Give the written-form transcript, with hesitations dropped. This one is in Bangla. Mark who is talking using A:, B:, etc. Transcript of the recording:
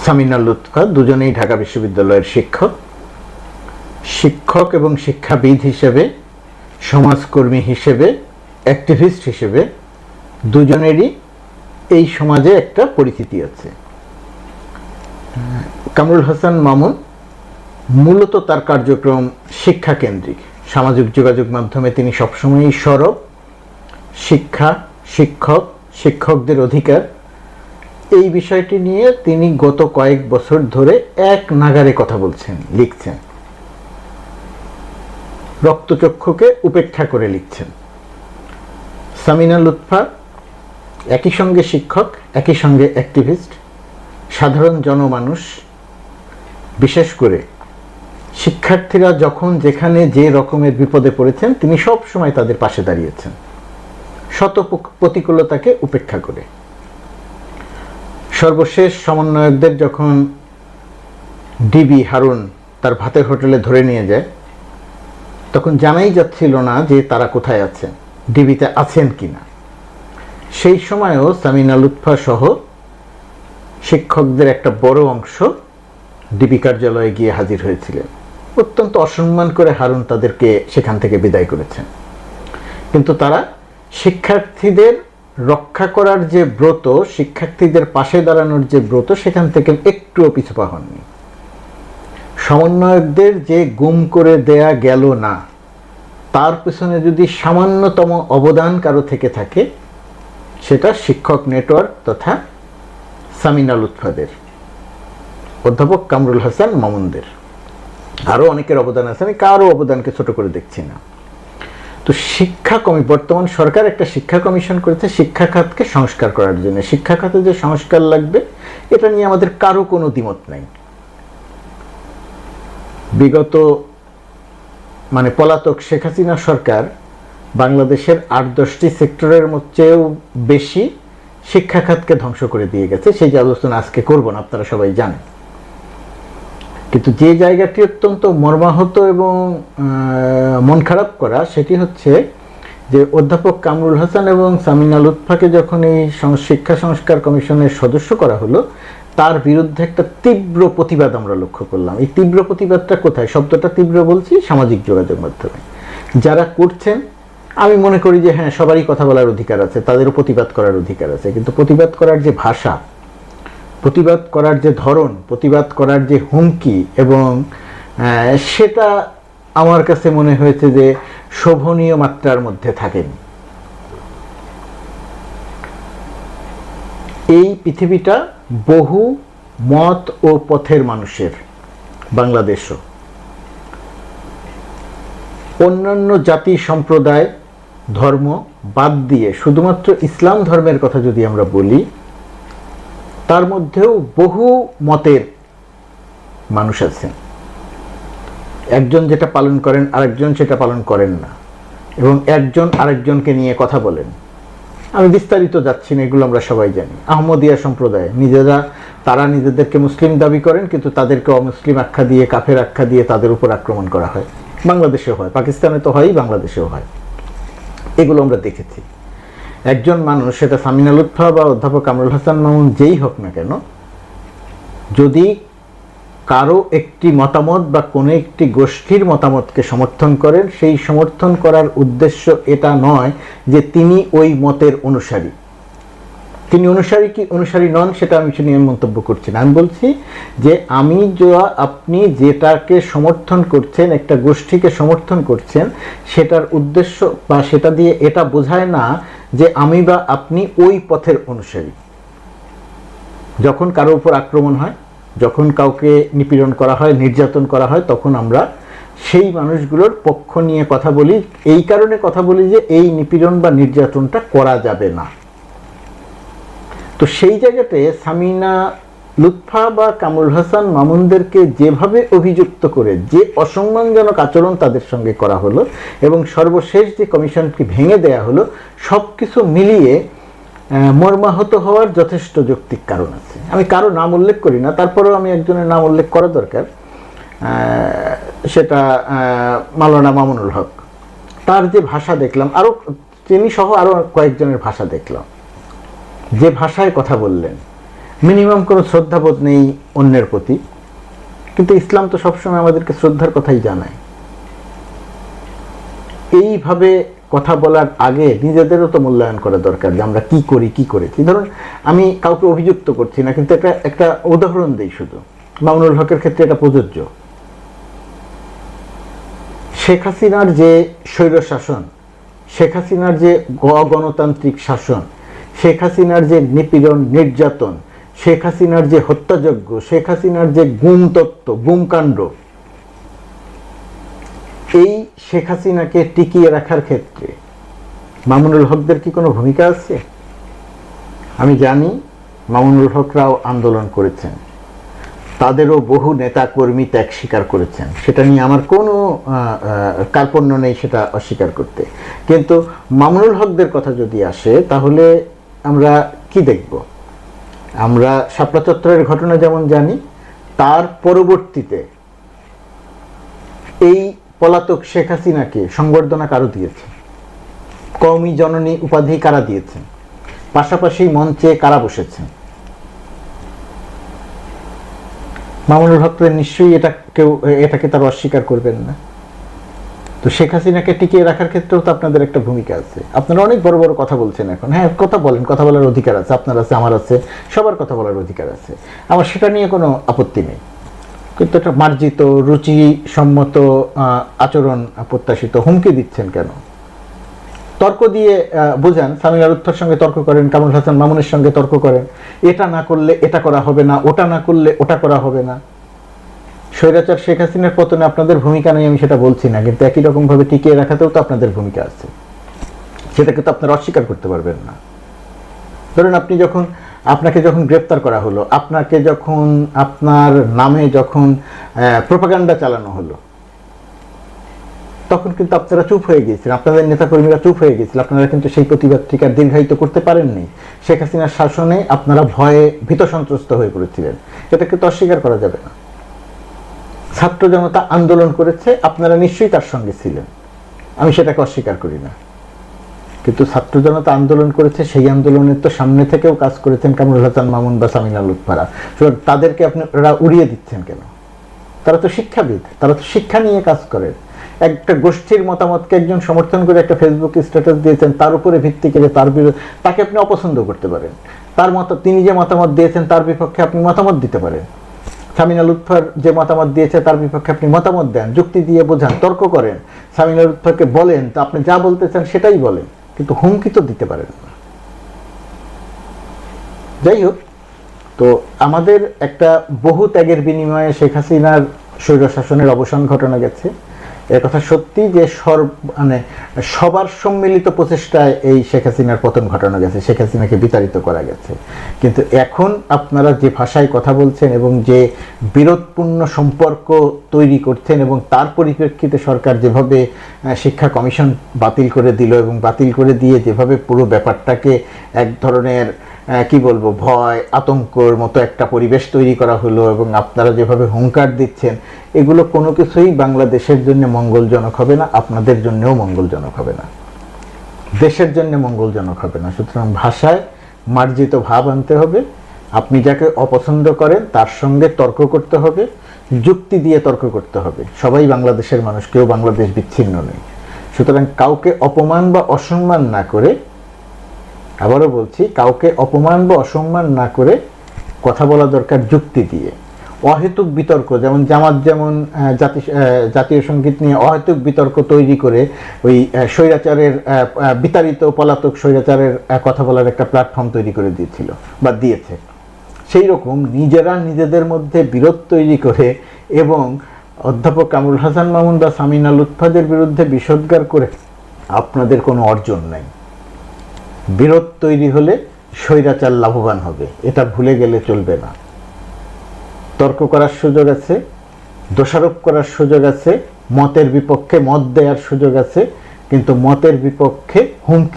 A: সামিনা লুৎফা দুজনেই ঢাকা বিশ্ববিদ্যালয়ের শিক্ষক এবং শিক্ষাবিদ হিসেবে, সমাজকর্মী হিসেবে, অ্যাক্টিভিস্ট হিসেবে দুজনেরই এই সমাজে একটা পরিচিতি আছে। কামরুল হাসান মামুন মূলত তার কার্যক্রম শিক্ষা কেন্দ্রিক। সামাজিক যোগাযোগ মাধ্যমে তিনি সবসময়ই সরব। শিক্ষা, শিক্ষকদের অধিকার এই বিষয়টি নিয়ে তিনি গত কয়েক বছর ধরে এক নাগারে কথা বলছেন, লিখছেন, রক্তচক্ষুকে উপেক্ষা করে লিখছেন। সামিনা লুৎফা একই সঙ্গে শিক্ষক, একই সঙ্গে অ্যাক্টিভিস্ট। সাধারণ জনমানুষ, বিশেষ করে শিক্ষার্থীরা যখন যেখানে যে রকমের বিপদে পড়েছেন তিনি সব সময় তাদের পাশে দাঁড়িয়েছেন, শত প্রতিকূলতাকে উপেক্ষা করে। সর্বশেষ সমন্বয়কদের যখন ডিবি হারুন তার ভাতের হোটেলে ধরে নিয়ে যায়, তখন জানাই যাচ্ছিল না যে তারা কোথায় আছেন, ডিবিতে আছেন কিনা। সেই সময়ও সামিনা লুৎফা সহ শিক্ষকদের একটা বড় অংশ ডিবি কার্যালয়ে গিয়ে হাজির হয়েছিলেন। অত্যন্ত অসম্মান করে হারুন তাদেরকে সেখান থেকে বিদায় করেছেন। কিন্তু তারা শিক্ষার্থীদের রক্ষা করার যে ব্রত, শিক্ষার্থীদের পাশে দাঁড়ানোর যে ব্রত, সেখান থেকে একটুও পিছপা হননি। সমন্বয়কদের যে গুম করে দেয়া গেল না, তার পেছনে যদি সামান্যতম অবদান কারো থেকে থাকে, সেটা শিক্ষক নেটওয়ার্ক তথা সামিনা লুৎফাদের, অধ্যাপক কামরুল হাসান মামুনদের। আরও অনেকের অবদান আছে, আমি কারো অবদানকে ছোট করে দেখছি না। তো বর্তমান সরকার একটা শিক্ষা কমিশন করেছে শিক্ষা খাতকে সংস্কার করার জন্য। শিক্ষা খাতে যে সংস্কার লাগবে এটা নিয়ে আমাদের কারো কোনো দ্বিমত নাই। বিগত পলাতক শেখ হাসিনা সরকার বাংলাদেশের 8-10টি সেক্টরের চেয়েও বেশি শিক্ষা খাতকে ধ্বংস করে দিয়ে গেছে। সেই যে আলোচনা আজকে করব না, আপনারা সবাই জানেন। কিন্তু যে জায়গাটি অত্যন্ত মর্মাহত এবং মন খারাপ করা, সেটি হচ্ছে যে অধ্যাপক কামরুল হাসান এবং সামিনা লুৎফাকে যখন এই শিক্ষা সংস্কার কমিশনের সদস্য করা হলো, তার বিরুদ্ধে একটা তীব্র প্রতিবাদ আমরা লক্ষ্য করলাম। এই তীব্র প্রতিবাদটা কোথায়? শব্দটা তীব্র বলছি সামাজিক যোগাযোগ মাধ্যমে। যারা করছেন, আমি মনে করি যে হ্যাঁ, সবারই কথা বলার অধিকার আছে, তাদেরও প্রতিবাদ করার অধিকার আছে। কিন্তু প্রতিবাদ করার যে ভাষা, প্রতিবাদ করার যে ধরন, প্রতিবাদ করার যে হুমকি, এবং সেটা আমার কাছে মনে হয়েছে যে শোভনীয় মাত্রার মধ্যে থাকেনি। এই পৃথিবীটা বহু মত ও পথের মানুষের, বাংলাদেশও। অন্যান্য জাতি, সম্প্রদায়, ধর্ম বাদ দিয়ে শুধুমাত্র ইসলাম ধর্মের কথা যদি আমরা বলি, তার মধ্যেও বহু মতের মানুষ আছেন। একজন যেটা পালন করেন, আরেকজন সেটা পালন করেন না, এবং একজন আরেকজনকে নিয়ে কথা বলেন। আমি বিস্তারিত যাচ্ছি না, এগুলো আমরা সবাই জানি। আহমদিয়া সম্প্রদায় তারা নিজেদেরকে মুসলিম দাবি করেন, কিন্তু তাদেরকে অমুসলিম আখ্যা দিয়ে, কাফের আখ্যা দিয়ে তাদের উপর আক্রমণ করা হয়। বাংলাদেশেও হয়, পাকিস্তানে তো হয়ই, বাংলাদেশেও হয়। এগুলো আমরা দেখেছি। একজন মানুষ, সেটা সামিনা লুৎফা বা অধ্যাপক কামরুল হাসান মামুন যেই হোক না কেন, যদি কারো একটি মতামত বা কোনো একটি গোষ্ঠীর মতামতকে সমর্থন করেন, সেই সমর্থন করার উদ্দেশ্য এটা নয় যে তিনি ওই মতের অনুসারী। তিনি অনুসারী কি অনুসারী নন সেটা আমি নিয়ে মন্তব্য করছি না। আমি বলছি যে আপনি যেটাকে সমর্থন করছেন, একটা গোষ্ঠীকে সমর্থন করছেন, সেটার উদ্দেশ্য বা সেটা দিয়ে এটা বোঝায় না যে আমি বা আপনি ওই পথের অনুসারী। যখন কারো উপর আক্রমণ হয়, যখন কাউকে নিপীড়ন করা হয়, নির্যাতন করা হয়, তখন আমরা সেই মানুষগুলোর পক্ষ নিয়ে কথা বলি। এই কারণে কথা বলি যে এই নিপীড়ন বা নির্যাতনটা করা যাবে না। তো সেই জায়গাতে সামিনা লুৎফা বা কামরুল হাসান মামুনদেরকে যেভাবে অভিযুক্ত করে, যে অসম্মানজনক আচরণ তাদের সঙ্গে করা হলো, এবং সর্বশেষ যে কমিশনটি ভেঙে দেয়া হলো, সব কিছু মিলিয়ে মর্মাহত হওয়ার যথেষ্ট যৌক্তিক কারণ আছে। আমি কারো নাম উল্লেখ করি না, তারপরেও আমি একজনের নাম উল্লেখ করা দরকার। সেটা মাওলানা মামুনুল হক। তার যে ভাষা দেখলাম, আরও তিনি সহ আরও কয়েকজনের ভাষা দেখলাম, যে ভাষায় কথা বললেন, মিনিমাম কোনো শ্রদ্ধাবোধ নেই অন্যের প্রতি, কিন্তু ইসলাম তো সবসময় আমাদেরকে শ্রদ্ধার কথাই জানায়। এইভাবে কথা বলার আগে নিজেদেরও তো মূল্যায়ন করা দরকার যে আমরা কি করি, কি করেছি। ধরুন আমি কাউকে অভিযুক্ত করছি না, কিন্তু একটা উদাহরণ দিই শুধু, মামুনুল হকের ক্ষেত্রে এটা প্রযোজ্য। শেখ হাসিনার যে স্বৈর শাসন, শেখ হাসিনার যে গণতান্ত্রিক শাসন, শেখ হাসিনার যে নিপীড়ন নির্যাতন, শেখ হাসিনার যে হত্যাযজ্ঞ, শেখ হাসিনার যে গুম তত্ত্ব, গুমকাণ্ড, এই শেখ হাসিনাকে টিকিয়ে রাখার ক্ষেত্রে মামুনুল হকদের কি কোনো ভূমিকা আছে? আমি জানি মামুনুল হকরাও আন্দোলন করেছেন, তাদেরও বহু নেতা কর্মী ত্যাগ স্বীকার করেছেন, সেটা নিয়ে আমার কোনো কার্পণ্য নেই সেটা অস্বীকার করতে। কিন্তু মামুনুল হকদের কথা যদি আসে তাহলে আমরা কি দেখব? আমরা শাপলা চত্বরের ঘটনা যেমন জানি, তার পরবর্তীতে এই পলাতক শেখ হাসিনাকে সংবর্ধনা কারো দিয়েছে, কওমি জননী উপাধি কারা দিয়েছেন, পাশাপাশি মঞ্চে কারা বসেছেন? মামুনুল হক নিশ্চয়ই এটাকে তারা অস্বীকার করবেন না। তো শেখ হাসিনাকে টিকিয়ে রাখার ক্ষেত্রেও তো আপনাদের একটা ভূমিকা আছে। আপনারা অনেক বড় বড় কথা বলছেন এখন, হ্যাঁ কথা বলেন, কথা বলার অধিকার আছে, আপনার আছে, আমার আছে, সবার কথা বলার অধিকার আছে, আমার সেটা নিয়ে কোনো আপত্তি নেই। কিন্তু একটা মার্জিত রুচিসম্মত আচরণ প্রত্যাশিত। হুমকি দিচ্ছেন কেন? তর্ক দিয়ে বোঝান। সামিনা লুৎফার সঙ্গে তর্ক করেন, কামরুল হাসান মামুনের সঙ্গে তর্ক করেন, এটা না করলে এটা করা হবে না, ওটা না করলে ওটা করা হবে না। স্বৈরাচার শেখ হাসিনার পতনে আপনাদের ভূমিকা নেই আমি সেটা বলছি না, কিন্তু একই রকম ভাবে টিকিয়ে রাখাতেও তো আপনাদের ভূমিকা আছে, সেটাকে তো আপনারা অস্বীকার করতে পারবেন না। ধরুন আপনাকে যখন গ্রেপ্তার করা হলো, আপনাকে যখন আপনার নামে যখন প্রোপাগান্ডা চালানো হলো, তখন কিন্তু আপনারা চুপ হয়ে গিয়েছিলেন, আপনাদের নেতাকর্মীরা চুপ হয়ে গিয়েছিল, আপনারা কিন্তু সেই প্রতিবাদটিকে আর দীর্ঘায়িত করতে পারেননি। শেখ হাসিনার শাসনে আপনারা ভয়ে ভীত সন্ত্রস্ত হয়ে পড়েছিলেন, এটাকে তো অস্বীকার করা যাবে না। ছাত্র জনতা আন্দোলন করেছে, আপনারা নিশ্চয়ই তার সঙ্গে ছিলেন, আমি সেটাকে অস্বীকার করি না। কিন্তু ছাত্র জনতা আন্দোলন করেছে, সেই আন্দোলনের তো সামনে থেকেও কাজ করেছেন কামরুল হাসান মামুন বা সামিনা লুৎফারা। তাদেরকে আপনারা উড়িয়ে দিচ্ছেন কেন? তারা তো শিক্ষাবিদ, তারা তো শিক্ষা নিয়ে কাজ করেন। একটা গোষ্ঠীর মতামতকে একজন সমর্থন করে একটা ফেসবুক স্ট্যাটাস দিয়েছেন, তার উপরে ভিত্তি করে তার বিরুদ্ধে তাকে আপনি অপছন্দ করতে পারেন, তিনি যে মতামত দিয়েছেন তার বিপক্ষে আপনি মতামত দিতে পারেন। সামিনা লুৎফার যে মতামত দিয়েছে তার বিপক্ষে আপনি মতামত দেন, যুক্তি দিয়ে বোঝান, তর্ক করেন, সামিনা লুৎফাকে বলেন, তো আপনি যা বলতে চান সেটাই বলেন, কিন্তু হুমকি তো দিতে পারেন না। যাই হোক, তো আমাদের একটা বহু ত্যাগের বিনিময়ে শেখ হাসিনার স্বৈর শাসনের অবসান ঘটানো গেছে। এর কথা সত্যি যে সবার সম্মিলিত প্রচেষ্টায় এই শেখ হাসিনার পতন ঘটানো গেছে, শেখ হাসিনাকে বিতাড়িত করা গেছে। কিন্তু এখন আপনারা যে ভাষায় কথা বলছেন এবং যে বিরোধপূর্ণ সম্পর্ক তৈরি করছেন, এবং তার পরিপ্রেক্ষিতে সরকার যেভাবে শিক্ষা কমিশন বাতিল করে দিল এবং বাতিল করে দিয়ে যেভাবে পুরো ব্যাপারটাকে এক ধরনের কি বলবো ভয় আতঙ্কর মতো একটা পরিবেশ তৈরি করা হলো, এবং আপনারা যেভাবে হুঙ্কার দিচ্ছেন, এগুলো কোনো কিছুই বাংলাদেশের জন্য মঙ্গলজনক হবে না, আপনাদের জন্যও মঙ্গলজনক হবে না, দেশের জন্য মঙ্গলজনক হবে না। সুতরাং ভাষায় মার্জিত ভাব আনতে হবে। আপনি যাকে অপছন্দ করেন তার সঙ্গে তর্ক করতে হবে, যুক্তি দিয়ে তর্ক করতে হবে। সবাই বাংলাদেশের মানুষ, কেউ বাংলাদেশ বিচ্ছিন্ন নেই। সুতরাং কাউকে অপমান বা অসম্মান না করে, আবারও বলছি, কাউকে অপমান বা অসম্মান না করে কথা বলা দরকার যুক্তি দিয়ে। অহেতুক বিতর্ক, যেমন জামাত যেমন জাতীয় সঙ্গীত নিয়ে অহেতুক বিতর্ক তৈরি করে ওই স্বৈরাচারের বিতাড়িত পলাতক স্বৈরাচারের কথা বলার একটা প্ল্যাটফর্ম তৈরি করে দিয়েছিল বা দিয়েছে, সেই রকম নিজেরা নিজেদের মধ্যে বিরোধ তৈরি করে এবং অধ্যাপক কামরুল হাসান মামুন বা সামিনা লুৎফাদের বিরুদ্ধে বিষোদ্গার করে আপনাদের কোনো অর্জন নাই। বিরোধ তৈরি হলে স্বৈরাচার লাভবান হবে, এটা ভুলে গেলে চলবে না। তর্ক করার সুযোগ আছে, দোষারোপ করার সুযোগ আছে, মতের বিপক্ষে মত দেওয়ার সুযোগ আছে, কিন্তু মতের বিপক্ষে হুমকি